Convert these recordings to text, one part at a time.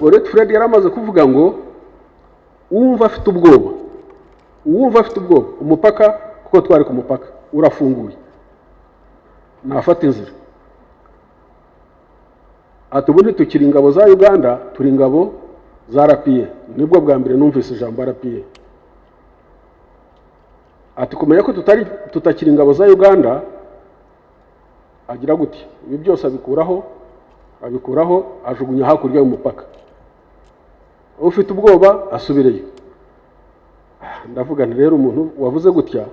Oret Fred yaramaze kuvuga ngo uwumva afite ubwoba umupaka kuko twari ku mupaka urafunguye nafata inzira. Ati ubu ntitukiri ingabo za Uganda, turi ingabo za RPA. Nibwo bwa mbere numvise ijambo RPA. Ati kumenya ko tutakiri ingabo za Uganda, agira gute ibi byose abikuraho ajugunya hakurya y'umupaka. Ufite ubwoba asubireyo. Ndavuga nti rero umuntu wavuze gutya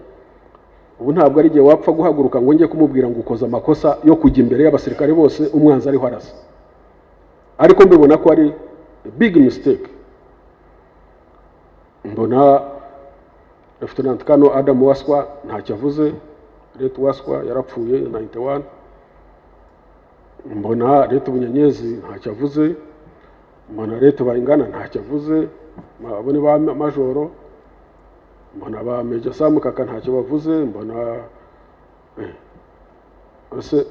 ubu ntabwo ari gihe wapfa guhaguruka ngo ngiye kumubwira ngo ukoza amakosa yo kujya imbere y'abasirikare bose umwanzi ari harasa. Ariko mbibona ko ari big mistake. Mbona Lieutenant Colonel Adam Waswa ntacyo avuze, Ret Waswa yarapfuye 91. Mbona Ret Bunyenyezi ntacyo avuze, mbona Ret Bayingana ntacyo avuze, abone ba majoro, mbona ba Major Samukaka ntacyo bavuze, mbona ase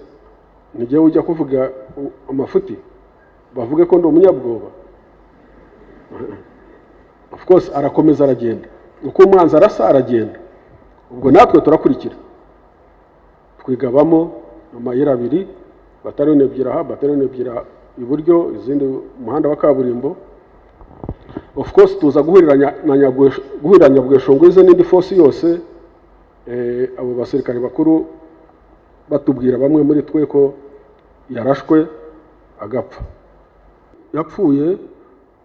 nige ujya kuvuga amafuti bavuge ko ndi umunyabwoba. Of course arakomeza aragenda uko umwanzi arasa aragenda, ubwo natwe turakurikira twigabamo amayira abiri, bataliyoni ebyiri iburyo izindi umuhanda wa kaburimbo. Of course tuza guhurira Nyabweshongo ize n'indi force yose. Abo basirikare bakuru batubwira bamwe muri twe ko yarashwe agapfa. Yapfuye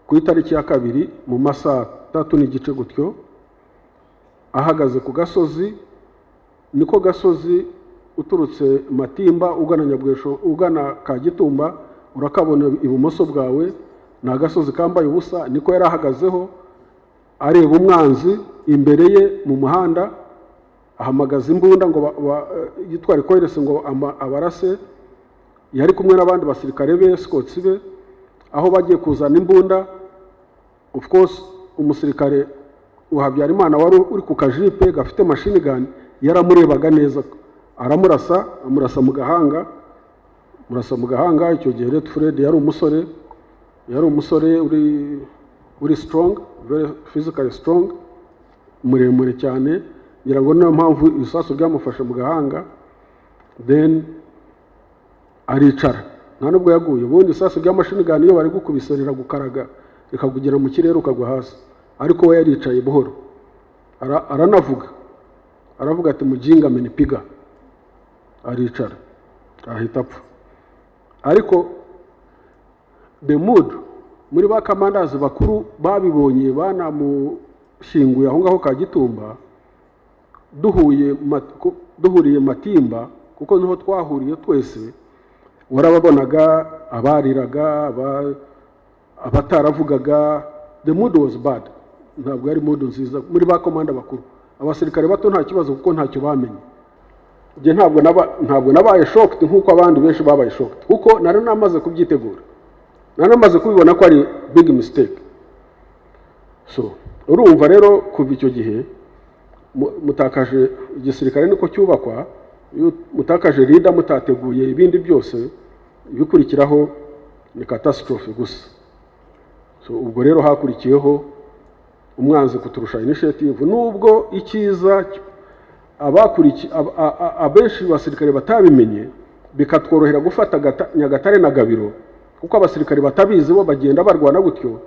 ku itariki ya 2 mu masaha 3 n'igice gutyo, ahagaze ku gasozi. Niko gasozi uturutse Matimba ugana Nyabwesho ugana Kagitumba, urakabona ibumoso bwawe na gasozi kambaye ubusa. Niko yari ahagazeho areba umwanzi imbere ye mu muhanda, ahamagaza imbunda ngo yitware koherese ngo abarase. Yari kumwe n'abandi basirikare be escorts be, aho bagiye kuzana imbunda. Of course umusirikare Habyarimana wari uri ku kajipe gafite machine gun yaramurebaga neza, amurasa mu gahanga. Icyo gihe Ret Fred yari umusore uri strong, very physically strong, muremure cyane, ngira ngo niyo mpamvu isasu ryamufashe mu gahanga. Then aricara, nta nubwo yaguye. Ubundi isasu rya machine gun iyo bari gukubiserera gukaraga rikagugera mu kirere ukagwa hasi, ariko we yaricaye buhoro. Aravuga ati mujinga amenipiga, aricara ahita apfa. Ariko the mood muri ba commanders bakuru babibonye banamushinguye aho ngaho Kagitumba, duhuriye Matimba kuko niho twahuriye twese. Warababonaga abariraga, abataravugaga. The mood was bad, ntabwo yari mood nziza muri ba komanda bakuru. Abasirikare bato nta kibazo kuko ntacyo bamenye. Je ntabwo nabaye shocked nkuko abandi benshi babaye shocked, kuko nari namaze kubyitegura, nari namaze kubibona ko ari big mistake. So urumva rero kuva icyo gihe mutakaje igisirikare niko cyubakwa, mutakaje leader, mutateguye ibindi byose bikurikiraho ni catastrophe gusa. So ubwo rero hakurikiyeho umwanzi kuturusha initiative, nubwo ikiza abenshi basirikare batabimenye bikatworohera gufata Nyagatare na Gabiro, kuko abasirikare batabizi bo bagenda barwana gutyo.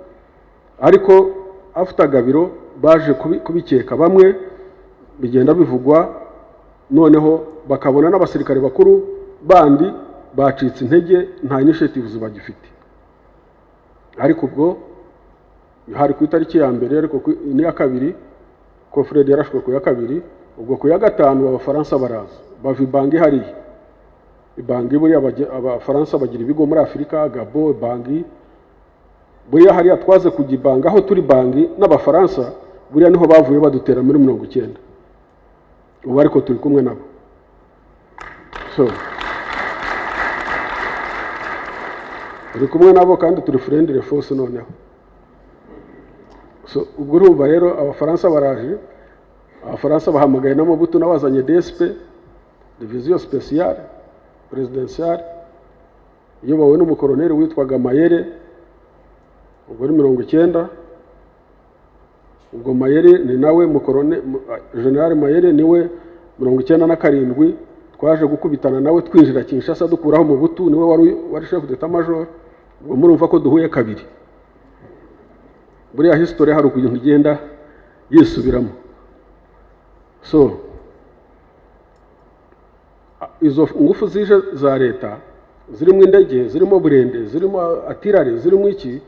Ariko after Gabiro baje kubikeka bamwe, bigenda bivugwa, noneho bakabona n'abasirikare bakuru bandi bacitse intege, nta initiatives bagifite. Ariko ubwo hari ku itariki ya mbere, ariko ni ya 2 ko Fred yarashwe ku ya 2. Ubwo ku ya 5 abafaransa baraza bava Ibangi. Hari Ibangi buri abafaransa bagira ibigo muri Afrika, Gabo, Ibangi. Buri hari atwaze kujya Ibangi, aho turi Bangi n'abafaransa buri niho bavuye badutera muri 90. Ubu ariko turi kumwe nabo. So turi kumwe nabo kandi turi friendly force noneho. So ubwo urumva rero abafaransa baraje, abafaransa bahamagaye na Mobutu n'abazanye DSP, division spéciale présidentielle, iyo bawe n'umukoloneli witwaga Mayere. ubwo ni 90. ubwo Mayere ni nawe mukorone General Mayere niwe 97 twaje gukubitana nawe twinjira Kinshasa dukuraho mu butu, niwe wari chef d'état major. ubwo murumva ko duhuye kabiri. buriya history hari ukuntu igenda yisubiramo. So izo ngufu zije za leta zirimo indege, zirimo burende, zirimo atirare, zirimo iki,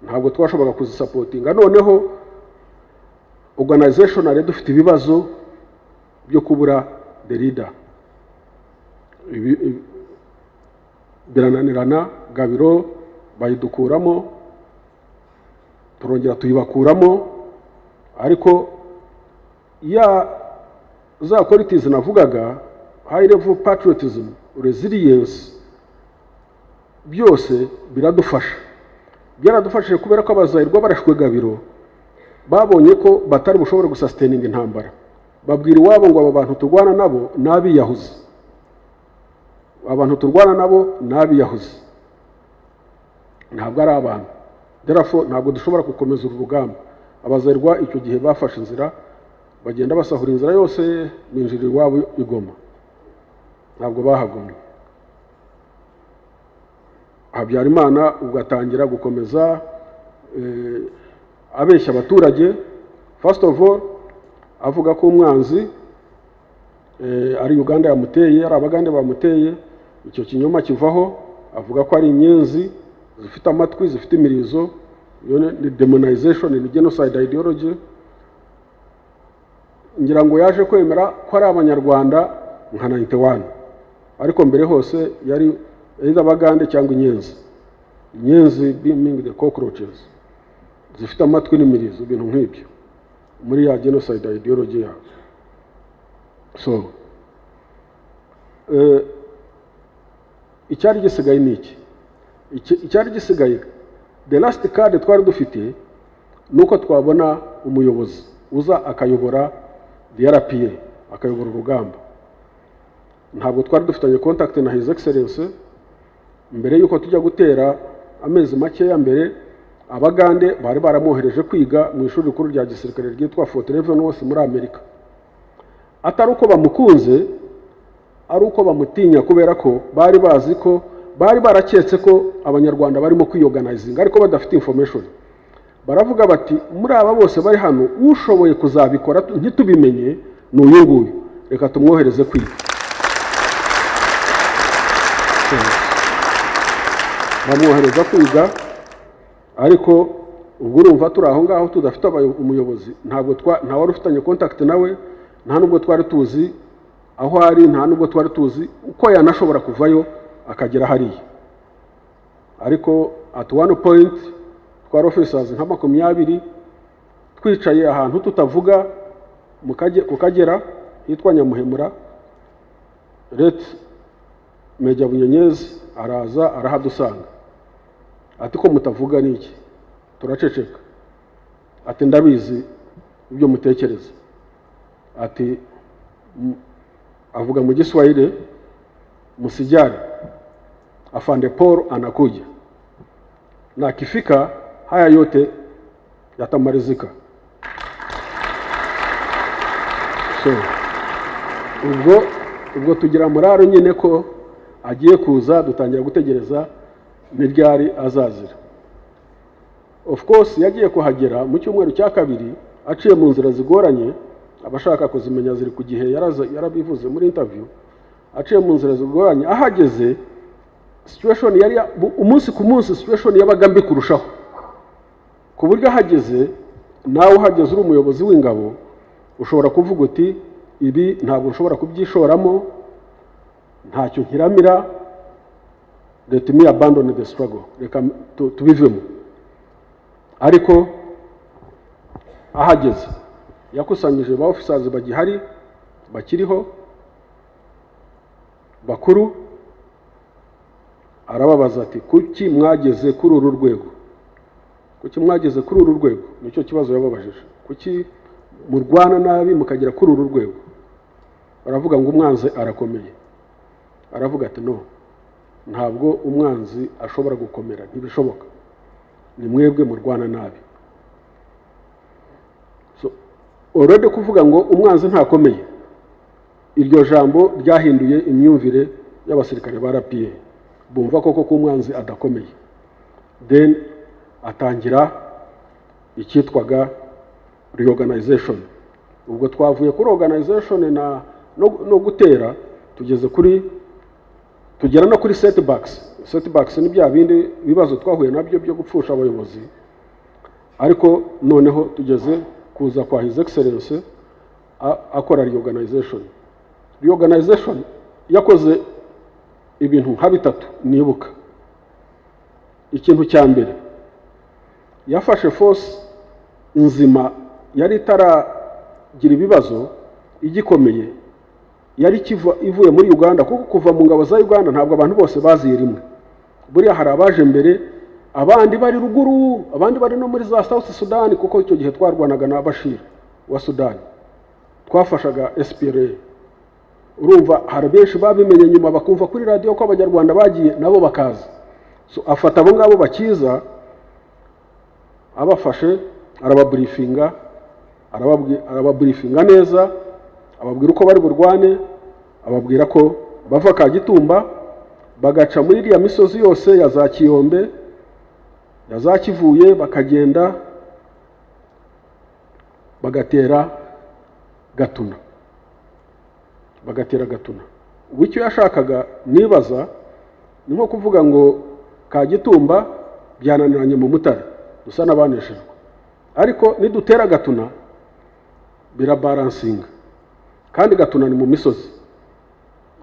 ntabwo twashobora kuzisapotinga. Noneho organizational dufite ibibazo byo kubura the leader, birananirana. Gabiro bayidukuramo, turongera tuyibakuramo, ariko ya za qualities navugaga, high level patriotism, resilience, byose biradufasha. Byaradufashije kubera ko abazayirwa barashwe Gabiro babonye ko batari bushobora gusustaining intambara, babwira iwabo ngo aba bantu turwana nabo nabiyahuze, abantu turwana nabo nabiyahuze, ntabwo ari abantu. Therefore ntabwo dushobora gukomeza urugamba. Abazayirwa icyo gihe bafashe inzira, bagenda basahura inzira yose, binjira iwabo igoma, ntabwo bahagomye. Habyarimana ugatangira gukomeza abeshya abaturage. First of all avuga ko umwanzi ari Uganda yamuteye, ari abagande bamuteye. Icyo kinyoma kivaho, avuga ko ari inyenzi zifite amatwi, zifite imirizo. Iyo ni demonization, ni genocide ideology. Ngira ngo yaje kwemera ko ari abanyarwanda nka 91, ariko mbere hose yari abagande cyangwa inyenzi. Inyenzi being the cockroaches, zifite amatwi n'imirizo, ibintu nk'ibyo muri ya genocide ideology yabo. So icyari gisigaye ni iki? Icyari gisigaye, the last card twari dufite, nuko twabona umuyobozi uza akayobora DRPA, akayobora urugamba. Ntabwo twari dufitanye contact na His Excellency. Mbere yuko tujya gutera amezi make ya mbere, abagande bari baramohereje kwiga mu ishuri rikuru rya gisirikare ryitwa Fort Leavenworth muri Amerika. Atari uko bamukunze, ari uko bamutinya, kubera ko bari bazi ko, bari baraketse ko abanyarwanda barimo kwiorganizing ariko badafite information. Baravuga bati muri aba bose bari hano, ushoboye kuzabikora ntitubimenye n'uyu nguyu, reka tumwohereze kwiga. Bamwohereza kwiga, ariko ubwo urumva turi aho ngaho tudafite umuyobozi. Ntabwo nta wari ufitanye contact nawe, nta nubwo twari tuzi aho ari, nta nubwo twari tuzi uko yanashobora kuvayo akagera hariya. Ariko at one point twari officers nka 20 twicaye ahantu tutavuga ku Kagera hitwa Nyamuhemura. Leta Meja Bunyenyezi araza arahadusanga, ati ko mutavuga niki? Turaceceka. Ati ndabizi ibyo mutekereza. Ati avuga mu Giswahili, musijari, afande Paul anakuja na akifika haya yote yatamalizika. So ubwo tugira muraro nyine ko agiye kuza, dutangira gutegereza n'iryari azazira. Of course yagiye kuhagera mu cyumweru cya kabiri, aciye mu nzira zigoranye. Abashaka kuzimenya ziri ku gihe yarabivuze muri interview. Aciye mu nzira zigoranye, ahageze situation yari umunsi ku munsi situation yabaga mbi kurushaho, ku buryo ahageze, nawe uhageze uri umuyobozi w'ingabo, ushobora kuvuga uti ibi ntabwo ushobora kubyishoramo, ntacyo nkiramira, let me abandon the struggle, reka tubivemo. Ariko ahageze yakusanyije ba officers bagihari, bakiriho bakuru, arababaza ati kuki mwageze kuri uru rwego? Kuki mwageze kuri uru rwego? Nicyo kibazo yababajije. Kuki murwana nabi mukagera kuri uru rwego? Baravuga ngo umwanzi arakomeye. Aravuga ati no, ntabwo umwanzi ashobora gukomera, ntibishoboka. ni mwebwe murwana nabi. So already kuvuga ngo umwanzi ntakomeye, iryo jambo ryahinduye imyumvire y'abasirikare ba RPA, bumva koko ko umwanzi adakomeye. Then atangira icyitwaga reorganization. Ubwo twavuye kuri organization no gutera, tugera no kuri setbacks ni bya bindi bibazo twahuye nabyo byo gupfusha abayobozi. Ariko noneho tugeze kuza kwa His Excellency akora reorganization yakoze ibintu nka bitatu nibuka. Ikintu cya mbere, yafashe force nzima yari itaragira ibibazo igikomeye, yari ivuye muri Uganda, kuko kuva mu ngabo za Uganda ntabwo abantu bose baziye rimwe. Buriya hari abaje mbere, abandi bari ruguru, abandi bari no muri za South Sudan, kuko icyo gihe twarwanaga na Bashir wa Sudan, twafashaga SPLA. Urumva hari benshi babimenye nyuma bakumva kuri radio ko abanyarwanda bagiye nabo bakaza. So afata abo ngabo bakiza, abafashe arababriefinga neza, ababwira uko bari burwane, ababwira ko bava Kagitumba bagaca muri iriya misozi yose ya za Kiyombe, ya za Kivuye, bakagenda bagatera Gatuna. Wicyo yashakaga nibaza ni nko kuvuga ngo Kagitumba byananiranye mu Mutara, dusa nabaneshejwe, ariko nidutera Gatuna birabalansinga, kandi Gatuna ni mu misozi,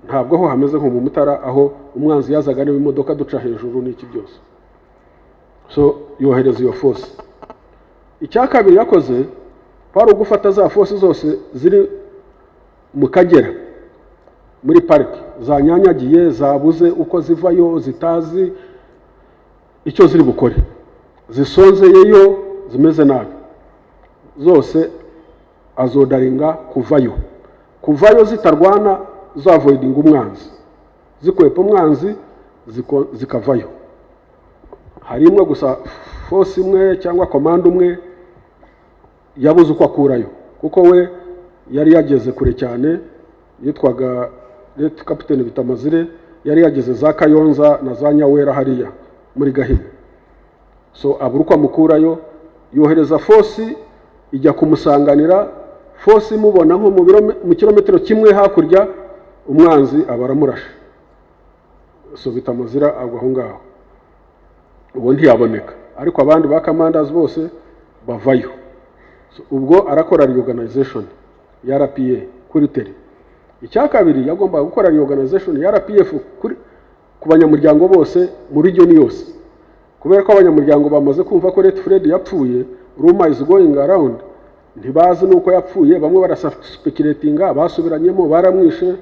ntabwo ho hameze nko mu Mutara aho umwanzi yazaga n'imodoka duca hejuru n'iki byose. So yohereza iyo force. Icya kabiri yakoze kwari ugufata za force zose ziri mu Kagera muri park, zanyanyagiye, zabuze uko zivayo, zitazi icyo ziri bukore, zisonzeyeyo, zimeze nabi, zose azodaringa kuvayo zitarwana, zavoiding umwanzi, zikwepa umwanzi, zikavayo. Hari imwe gusa force imwe cyangwa command umwe yabuze uko akurayo, kuko we yari yageze kure cyane, yitwaga Late Captain Bitamazire, yari yageze za Kayonza na za Nyawera hariya muri Gahini. So abura uko amukurayo, yohereza force ijya kumusanganira, force imubona nko mu kilometero kimwe hakurya, umwanzi abaramurashe. So Bitamazira agwa aho ngaho, ubu ntiyaboneka, ariko abandi ba commanders bose bavayo. So ubwo arakora reorganization ya RPA kuri teri. Icya kabiri yagomba gukora reorganization ya RPF ku banyamuryango bose mu region yose, kubera ko abanyamuryango bamaze kumva ko Late Fred yapfuye, rumor is going around, ntibazi nuko yapfuye, bamwe barasuspeculatinga, basubiranyemo, baramwishe,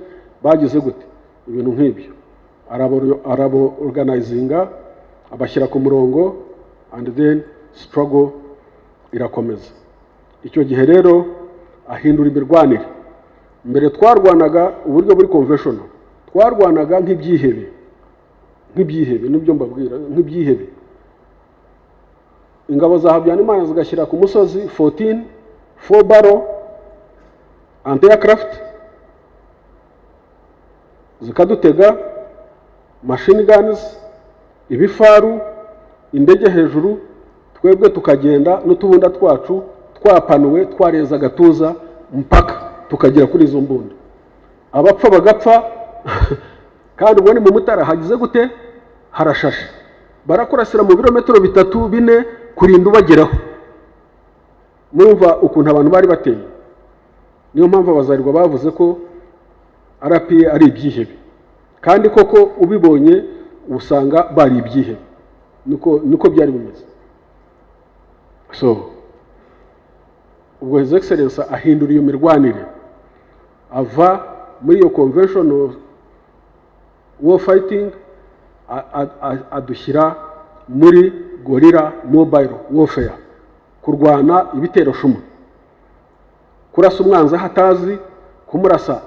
bagize gute ibintu nk'ibyo. Arabo organizinga, abashyira ku murongo, and then struggle irakomeza. Icyo gihe rero ahindura imirwanire. Mbere twarwanaga uburyo buri conventional, twarwanaga nk'ibyihebe nibyo mbabwira, nk'ibyihebe. Ingabo za Habyarimana zigashyira ku musozi 4 barrel anti-aircraft, zikadutega machine guns, ibifaru, indege hejuru, twebwe tukagenda n'utubunda twacu twapanuwe, twareza gatuza mpaka tukagera kuri izo mbunda. Abapfa bagapfa kandi ubwo ni mu Mutara hagize gute, harashashe, barakurasira mu birometero 3-4 kurinda ubageraho. Murumva ukuntu abantu bari bateye. Niyo mpamvu abazarirwa bavuze ko RPA ari ibyihebe, kandi koko ubibonye usanga bari ibyihebe, niko byari bimeze. So ubwo His Excellency ahindura iyo mirwanire, ava muri iyo conventional war fighting, adushyira muri gorilla mobile warfare, kurwana ibitero shuma, kurasa umwanzi hatazi, kumurasa